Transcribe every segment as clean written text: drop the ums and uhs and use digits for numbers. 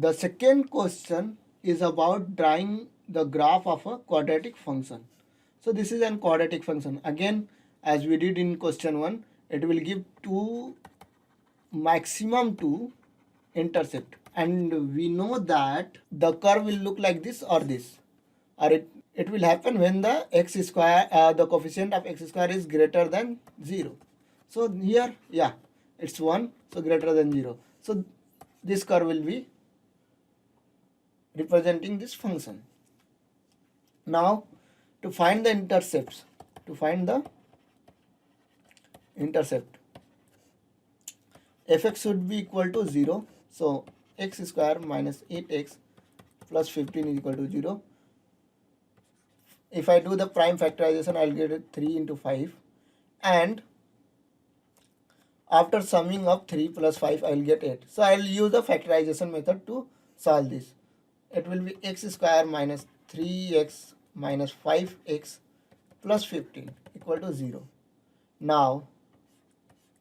The second question is about drawing the graph of a quadratic function. So this is an quadratic function. Again, as we did in question 1, it will give maximum two intercept, and we know that the curve will look like this or this, or it will happen when the x square, the coefficient of x square is greater than 0. So here, yeah, it's 1, so greater than 0. So this curve will be representing this function. Now to find the intercepts, fx should be equal to 0. So x square minus 8x plus 15 is equal to 0. If I do the prime factorization, I'll get it 3 into 5, and after summing up 3 plus 5, I'll get 8. So I'll use the factorization method to solve this. It will be x square minus 3x minus 5x plus 15 equal to 0. Now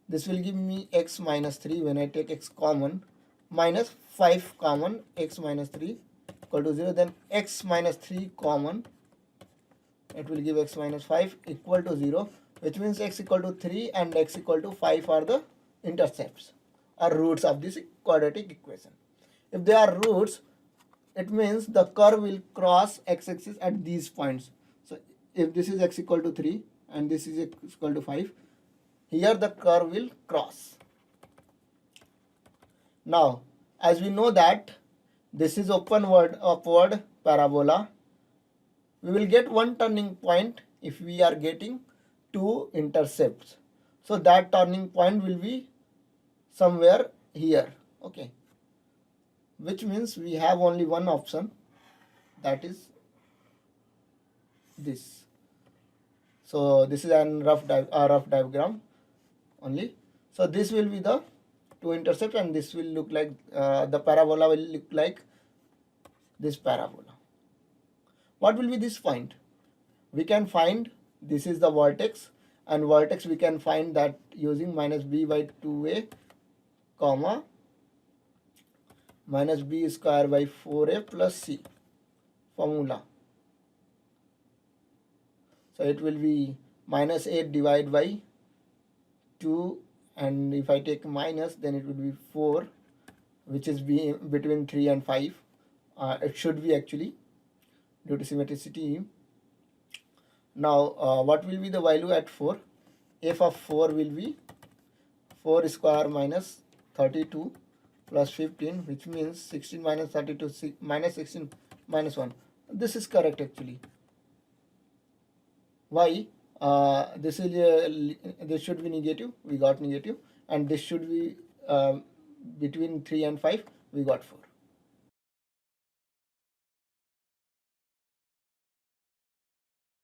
this will give me x minus 3 when I take x common, minus 5 common, x minus 3 equal to 0. Then x minus 3 common, it will give x minus 5 equal to 0, which means x equal to 3 and x equal to 5 are the intercepts or roots of this quadratic equation. If they are roots, it means the curve will cross x-axis at these points. So if this is x equal to 3 and this is x equal to 5, here the curve will cross. Now, as we know that this is upward parabola, we will get one turning point if we are getting two intercepts. So that turning point will be somewhere here, okay, which means we have only one option, that is this. So this is a rough diagram only. So this will be the two intercepts, and this will look like the parabola will look like this parabola. What will be this point? We can find this is the vertex, and vertex we can find that using minus b by 2a comma minus b square by 4a plus c formula. So it will be minus 8 divided by 2, and if I take minus, then it will be 4, which is between 3 and 5. It should be actually, due to symmetricity. Now what will be the value at 4? F of 4 will be 4 square minus 32 plus 15, which means 16 minus 32 minus 16 minus 1. This is correct actually. Why? This should be negative, we got negative, and this should be between 3 and 5, we got 4.